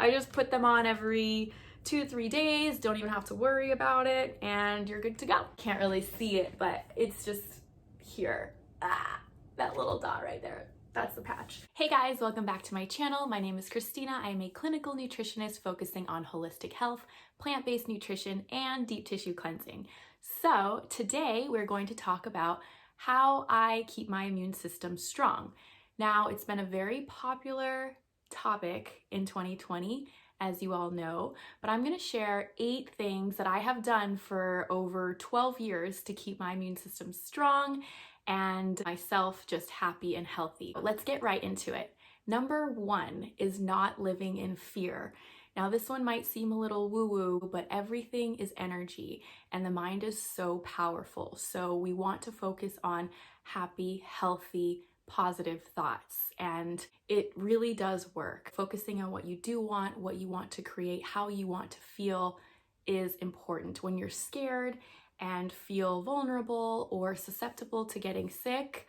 I just put them on every 2 to 3 days, don't even have to worry about it, and you're good to go. Can't really see it, but it's just here. That little dot right there. That's the patch. Hey guys, welcome back to my channel. My name is Christina. I'm a clinical nutritionist focusing on holistic health, plant-based nutrition, and deep tissue cleansing. So today we're going to talk about how I keep my immune system strong. Now, it's been a very popular topic in 2020, as you all know, but I'm going to share 8 things that I have done for over 12 years to keep my immune system strong and myself just happy and healthy. But let's get right into it. Number 1 is not living in fear. Now, this one might seem a little woo-woo, but everything is energy and the mind is so powerful. So we want to focus on happy, healthy, positive thoughts, and it really does work. Focusing on what you do want, what you want to create, how you want to feel is important. When you're scared and feel vulnerable or susceptible to getting sick,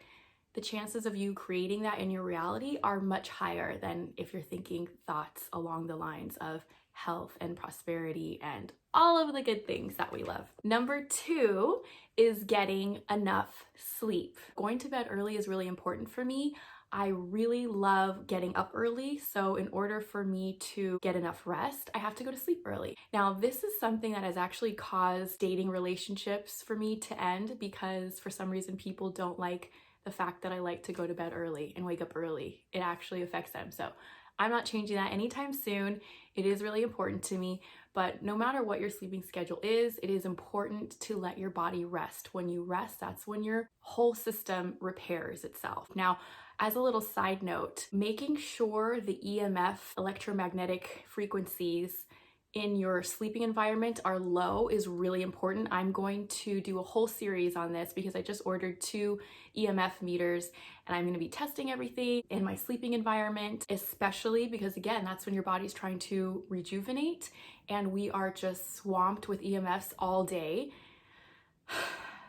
the chances of you creating that in your reality are much higher than if you're thinking thoughts along the lines of health and prosperity and all of the good things that we love. Number 2 is getting enough sleep. Going to bed early is really important for me. I really love getting up early, so in order for me to get enough rest, I have to go to sleep early. Now, this is something that has actually caused dating relationships for me to end because for some reason people don't like the fact that I like to go to bed early and wake up early. It actually affects them. So I'm not changing that anytime soon. It is really important to me, but no matter what your sleeping schedule is, it is important to let your body rest. When you rest, that's when your whole system repairs itself. Now, as a little side note, making sure the EMF electromagnetic frequencies in your sleeping environment are low is really important. I'm going to do a whole series on this because I just ordered 2 EMF meters and I'm going to be testing everything in my sleeping environment, especially because again, that's when your body's trying to rejuvenate and we are just swamped with EMFs all day.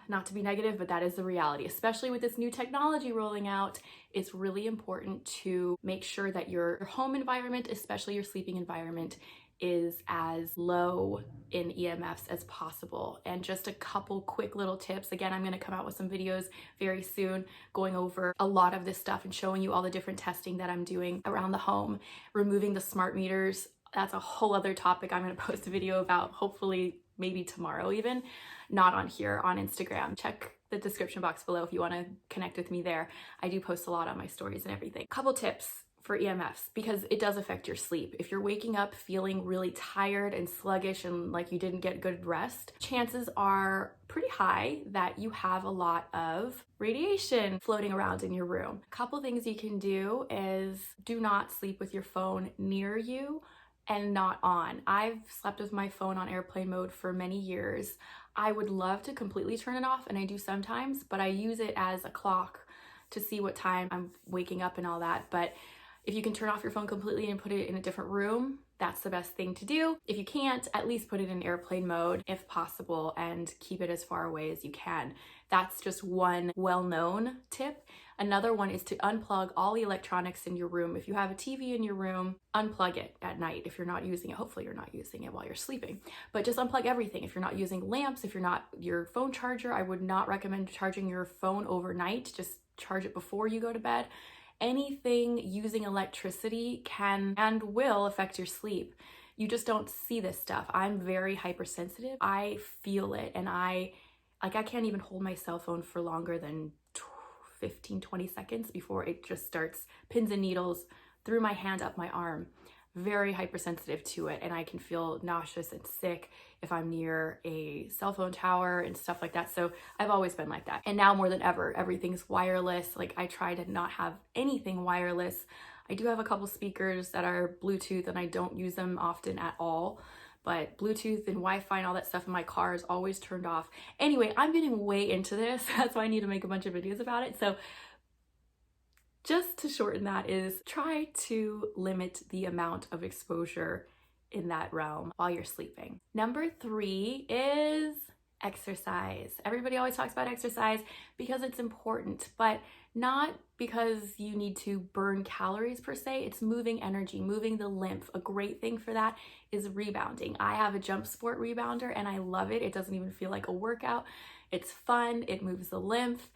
Not to be negative, but that is the reality, especially with this new technology rolling out. It's really important to make sure that your home environment, especially your sleeping environment, is as low in EMFs as possible. And just a couple quick little tips. Again, I'm going to come out with some videos very soon going over a lot of this stuff and showing you all the different testing that I'm doing around the home. Removing the smart meters, that's a whole other topic I'm going to post a video about, hopefully maybe tomorrow even, not on here, on Instagram. Check the description box below if you want to connect with me there. I do post a lot on my stories and everything. Couple tips for EMFs, because it does affect your sleep. If you're waking up feeling really tired and sluggish and like you didn't get good rest, chances are pretty high that you have a lot of radiation floating around in your room. A couple things you can do is do not sleep with your phone near you and not on. I've slept with my phone on airplane mode for many years. I would love to completely turn it off, and I do sometimes, but I use it as a clock to see what time I'm waking up and all that. But if you can turn off your phone completely and put it in a different room, that's the best thing to do. If you can't, at least put it in airplane mode if possible and keep it as far away as you can. That's just one well-known tip. Another one is to unplug all the electronics in your room. If you have a TV in your room, unplug it at night if you're not using it. Hopefully you're not using it while you're sleeping, but just unplug everything. If you're not using lamps, if you're not your phone charger, I would not recommend charging your phone overnight. Just charge it before you go to bed. Anything using electricity can and will affect your sleep. You just don't see this stuff. I'm very hypersensitive. I feel it, and I can't even hold my cell phone for longer than 15-20 seconds before it just starts pins and needles through my hand up my arm. Very hypersensitive to it, and I can feel nauseous and sick if I'm near a cell phone tower and stuff like that. So I've always been like that. And now more than ever, everything's wireless. Like, I try to not have anything wireless. I do have a couple speakers that are Bluetooth and I don't use them often at all, but Bluetooth and Wi-Fi and all that stuff in my car is always turned off. Anyway, I'm getting way into this. That's why I need to make a bunch of videos about it. So just to shorten that is try to limit the amount of exposure in that realm while you're sleeping. Number 3 is exercise. Everybody always talks about exercise because it's important, but Not because you need to burn calories per se, it's moving energy, moving the lymph. A great thing for that is rebounding. I have a jump sport rebounder and I love it. It doesn't even feel like a workout. It's fun, it moves the lymph,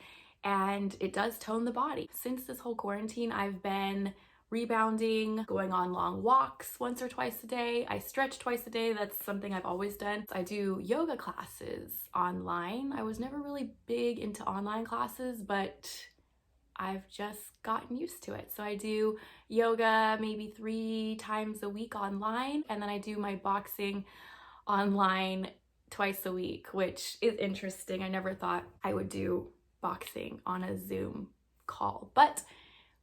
and it does tone the body. Since this whole quarantine, I've been rebounding, going on long walks once or twice a day. I stretch twice a day. That's something I've always done. I do yoga classes online. I was never really big into online classes, but I've just gotten used to it. So I do yoga maybe 3 times a week online, and then I do my boxing online twice a week, which is interesting. I never thought I would do boxing on a Zoom call, but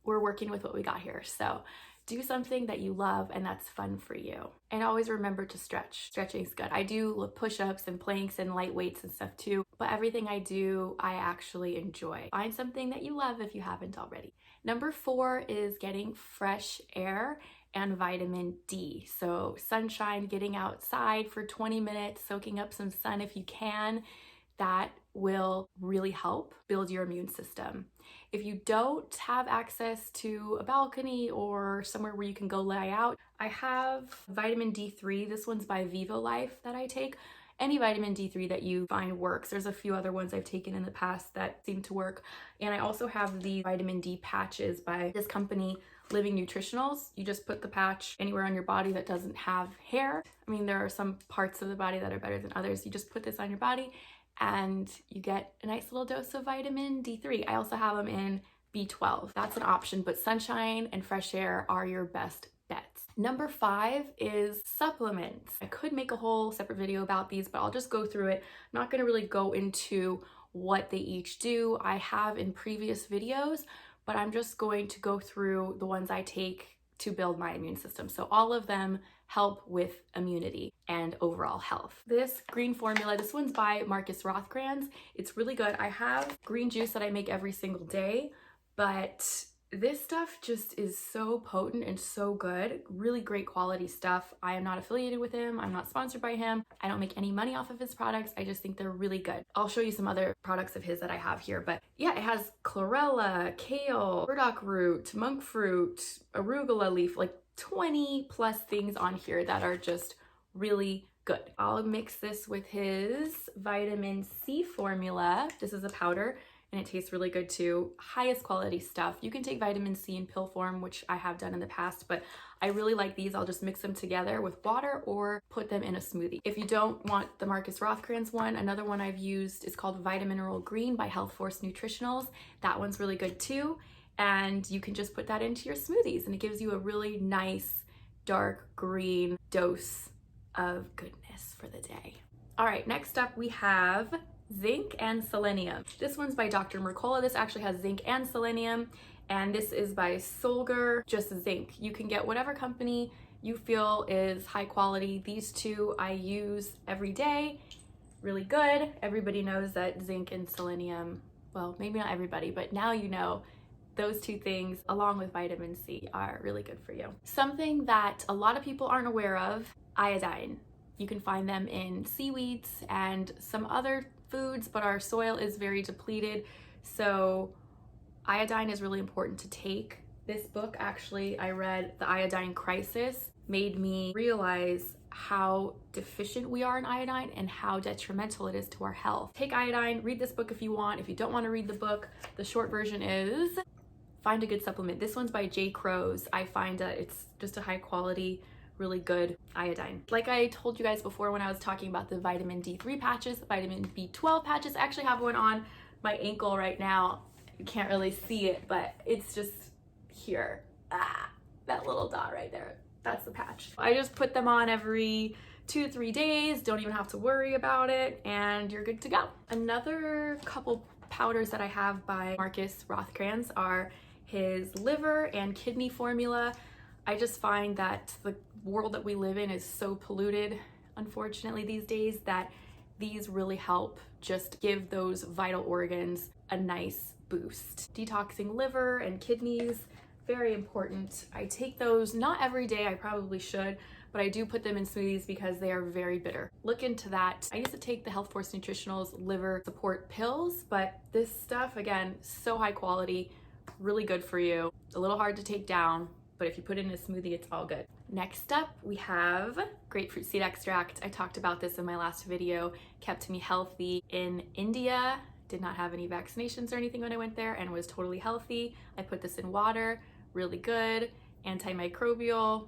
we're working with what we got here. So do something that you love and that's fun for you. And always remember to stretch. Stretching is good. I do push-ups and planks and light weights and stuff too, but everything I do, I actually enjoy. Find something that you love if you haven't already. Number 4 is getting fresh air and vitamin D. So sunshine, getting outside for 20 minutes, soaking up some sun if you can, that will really help build your immune system. If you don't have access to a balcony or somewhere where you can go lie out, I have vitamin D3. This one's by Vivo Life that I take. Any vitamin D3 that you find works. There's a few other ones I've taken in the past that seem to work. And I also have the vitamin D patches by this company, Living Nutritionals. You just put the patch anywhere on your body that doesn't have hair. I mean, there are some parts of the body that are better than others. You just put this on your body and you get a nice little dose of vitamin D3. I also have them in B12. That's an option, but sunshine and fresh air are your best bets. Number 5 is supplements. I could make a whole separate video about these, but I'll just go through it. I'm not gonna really go into what they each do. I have in previous videos, but I'm just going to go through the ones I take to build my immune system. So all of them help with immunity and overall health. This green formula, this one's by Marcus Rothkranz. It's really good. I have green juice that I make every single day, but this stuff just is so potent and so good. Really great quality stuff. I am not affiliated with him. I'm not sponsored by him. I don't make any money off of his products. I just think they're really good. I'll show you some other products of his that I have here, but yeah, it has chlorella, kale, burdock root, monk fruit, arugula leaf, like 20 plus things on here that are just really good. I'll mix this with his vitamin C formula. This is a powder and it tastes really good too. Highest quality stuff. You can take vitamin C in pill form, which I have done in the past, but I really like these. I'll just mix them together with water or put them in a smoothie. If you don't want the Marcus Rothkranz one, another one I've used is called Vitamineral Green by Health Force Nutritionals. That one's really good too. And you can just put that into your smoothies and it gives you a really nice dark green dose of goodness for the day. All right, next up we have zinc and selenium. This one's by Dr. Mercola. This actually has zinc and selenium, and this is by Solgar, just zinc. You can get whatever company you feel is high quality. These two I use every day. Really good. Everybody knows that zinc and selenium, well, maybe not everybody, but now you know those two things along with vitamin C are really good for you. Something that a lot of people aren't aware of, iodine. You can find them in seaweeds and some other foods, but our soil is very depleted. So iodine is really important to take. This book, actually, I read The Iodine Crisis, made me realize how deficient we are in iodine and how detrimental it is to our health. Take iodine, read this book if you want. If you don't want to read the book, the short version is find a good supplement. This one's by J. Crows. I find that it's just a high quality, really good iodine. Like I told you guys before when I was talking about the vitamin D3 patches, vitamin B12 patches, I actually have one on my ankle right now. You can't really see it, but it's just here. That little dot right there, that's the patch. I just put them on every 2 to 3 days, don't even have to worry about it, and you're good to go. Another couple powders that I have by Marcus Rothkranz are his liver and kidney formula. I just find that the world that we live in is so polluted, unfortunately, these days, that these really help just give those vital organs a nice boost. Detoxing liver and kidneys, very important. I take those not every day, I probably should, but I do put them in smoothies because they are very bitter. Look into that. I used to take the Health Force Nutritionals liver support pills, but this stuff, again, so high quality, really good for you. A little hard to take down, but if you put it in a smoothie, it's all good. Next up, we have grapefruit seed extract. I talked about this in my last video. Kept me healthy in India. Did not have any vaccinations or anything when I went there and was totally healthy. I put this in water, really good. Antimicrobial,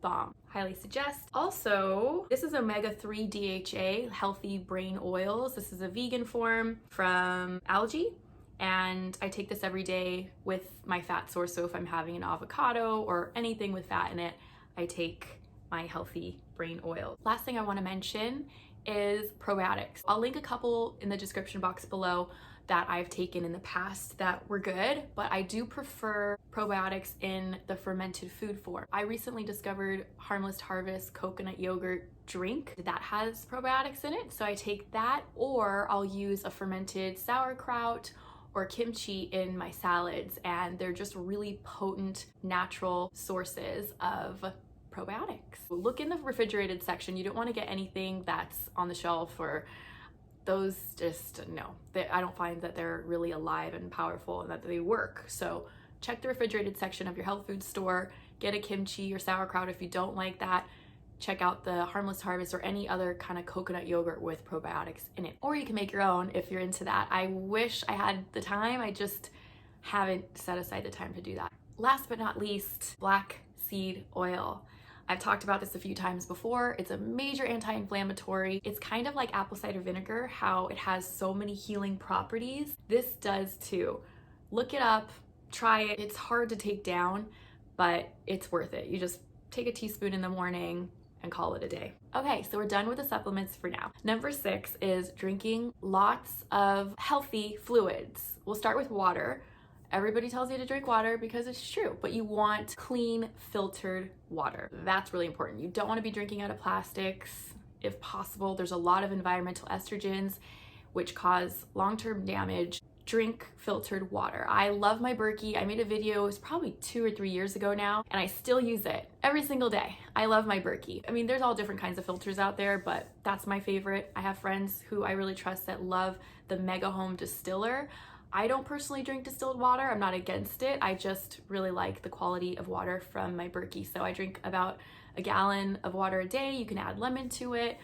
bomb. Highly suggest. Also, this is omega-3 DHA, healthy brain oils. This is a vegan form from algae. And I take this every day with my fat source. So if I'm having an avocado or anything with fat in it, I take my healthy brain oil. Last thing I want to mention is probiotics. I'll link a couple in the description box below that I've taken in the past that were good, but I do prefer probiotics in the fermented food form. I recently discovered Harmless Harvest coconut yogurt drink that has probiotics in it. So I take that, or I'll use a fermented sauerkraut or kimchi in my salads, and they're just really potent natural sources of probiotics. Look in the refrigerated section. You don't want to get anything that's on the shelf, or those just, no. I don't find that they're really alive and powerful and that they work. So check the refrigerated section of your health food store, get a kimchi or sauerkraut if you don't like that. Check out the Harmless Harvest or any other kind of coconut yogurt with probiotics in it. Or you can make your own if you're into that. I wish I had the time. I just haven't set aside the time to do that. Last but not least, black seed oil. I've talked about this a few times before. It's a major anti-inflammatory. It's kind of like apple cider vinegar, how it has so many healing properties. This does too. Look it up, try it. It's hard to take down, but it's worth it. You just take a teaspoon in the morning and call it a day. Okay, so we're done with the supplements for now. Number 6 is drinking lots of healthy fluids. We'll start with water. Everybody tells you to drink water because it's true, but you want clean, filtered water. That's really important. You don't want to be drinking out of plastics if possible. There's a lot of environmental estrogens which cause long-term damage. Drink filtered water. I love my Berkey. I made a video, it was probably 2 or 3 years ago now, and I still use it every single day. I love my Berkey. I mean, there's all different kinds of filters out there, but that's my favorite. I have friends who I really trust that love the Mega Home Distiller. I don't personally drink distilled water. I'm not against it. I just really like the quality of water from my Berkey. So I drink about a gallon of water a day. You can add lemon to it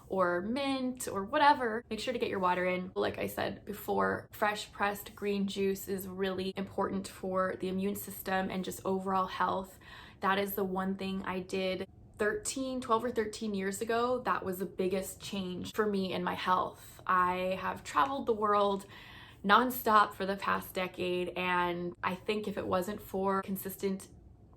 or mint or whatever. Make sure to get your water in. Like I said before, fresh pressed green juice is really important for the immune system and just overall health. That is the one thing I did 12 or 13 years ago. That was the biggest change for me in my health. I have traveled the world nonstop for the past decade, and I think if it wasn't for consistent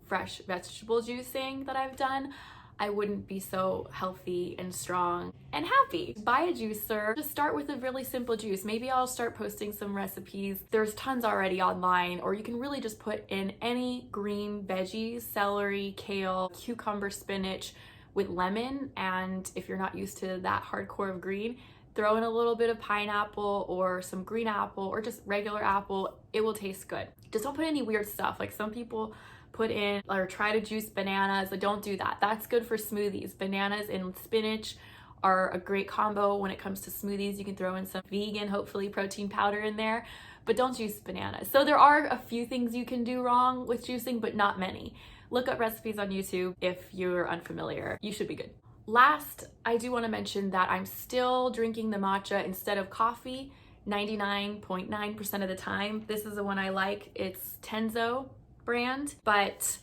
fresh vegetable juicing that I've done, I wouldn't be so healthy and strong and happy. Buy a juicer. Just start with a really simple juice. Maybe I'll start posting some recipes. There's tons already online, or you can really just put in any green veggies, celery, kale, cucumber, spinach with lemon, and if you're not used to that hardcore of green, throw in a little bit of pineapple or some green apple or just regular apple. It will taste good. Just don't put any weird stuff. Like some people put in or try to juice bananas. Don't do that. That's good for smoothies. Bananas and spinach are a great combo when it comes to smoothies. You can throw in some vegan, hopefully protein powder in there, but don't juice bananas. So there are a few things you can do wrong with juicing, but not many. Look up recipes on YouTube if you're unfamiliar. You should be good. Last, I do want to mention that I'm still drinking the matcha instead of coffee 99.9% of the time. This is the one I like. It's Tenzo brand, but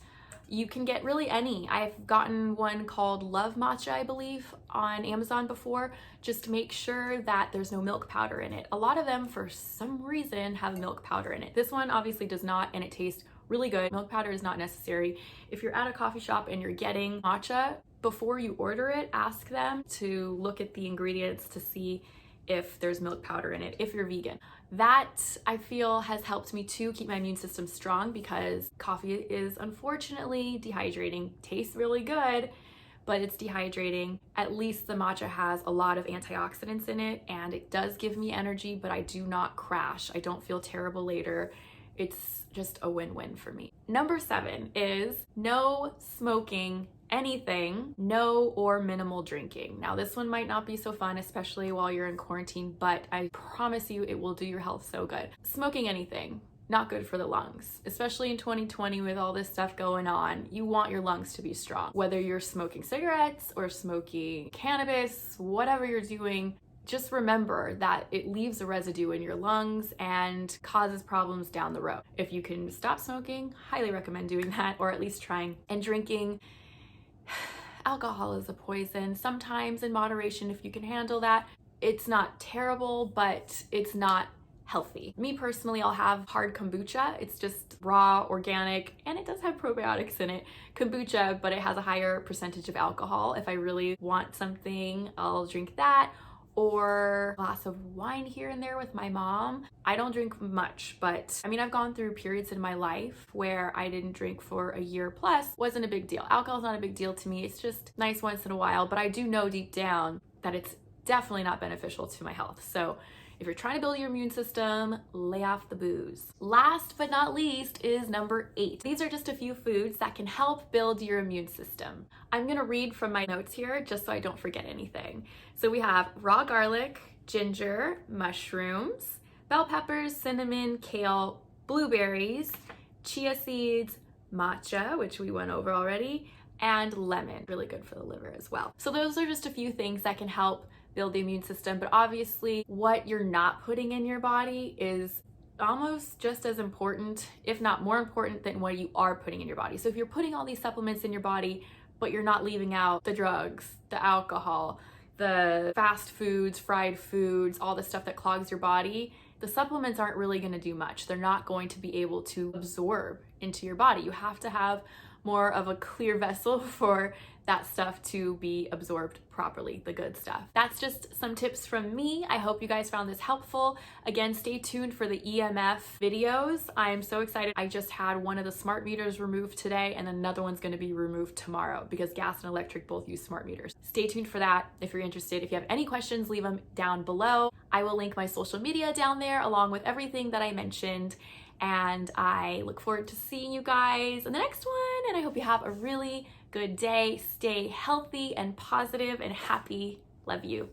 you can get really any. I've gotten one called Love Matcha, I believe, on Amazon before. Just make sure that there's no milk powder in it. A lot of them, for some reason, have milk powder in it. This one obviously does not, and it tastes really good. Milk powder is not necessary. If you're at a coffee shop and you're getting matcha, before you order it, ask them to look at the ingredients to see if there's milk powder in it, if you're vegan. That, I feel, has helped me to keep my immune system strong because coffee is unfortunately dehydrating. Tastes really good, but it's dehydrating. At least the matcha has a lot of antioxidants in it, and it does give me energy, but I do not crash. I don't feel terrible later. It's just a win-win for me. Number 7 is no smoking anything, no or minimal drinking. Now this one might not be so fun, especially while you're in quarantine, but I promise you it will do your health so good. Smoking anything, not good for the lungs, especially in 2020 with all this stuff going on. You want your lungs to be strong. Whether you're smoking cigarettes or smoking cannabis, whatever you're doing, just remember that it leaves a residue in your lungs and causes problems down the road. If you can stop smoking, highly recommend doing that, or at least trying. And drinking, alcohol is a poison, sometimes in moderation if you can handle that. It's not terrible, but it's not healthy. Me personally, I'll have hard kombucha. It's just raw, organic, and it does have probiotics in it. Kombucha, but it has a higher percentage of alcohol. If I really want something, I'll drink that. Or a glass of wine here and there with my mom. I don't drink much, but I mean, I've gone through periods in my life where I didn't drink for a year plus. Wasn't a big deal. Alcohol's not a big deal to me. It's just nice once in a while, but I do know deep down that it's definitely not beneficial to my health. So if you're trying to build your immune system, lay off the booze. Last but not least is number 8. These are just a few foods that can help build your immune system. I'm gonna read from my notes here just so I don't forget anything. So we have raw garlic, ginger, mushrooms, bell peppers, cinnamon, kale, blueberries, chia seeds, matcha, which we went over already, and lemon. Really good for the liver as well. So those are just a few things that can help build the immune system, but obviously what you're not putting in your body is almost just as important, if not more important, than what you are putting in your body. So if you're putting all these supplements in your body, but you're not leaving out the drugs, the alcohol, the fast foods, fried foods, all the stuff that clogs your body, the supplements aren't really going to do much. They're not going to be able to absorb into your body. You have to have more of a clear vessel for that stuff to be absorbed properly, the good stuff. That's just some tips from me. I hope you guys found this helpful. Again, stay tuned for the EMF videos. I'm so excited. I just had one of the smart meters removed today and another one's gonna be removed tomorrow because gas and electric both use smart meters. Stay tuned for that if you're interested. If you have any questions, leave them down below. I will link my social media down there along with everything that I mentioned. And I look forward to seeing you guys in the next one. And I hope you have a really good day. Stay healthy and positive and happy. Love you.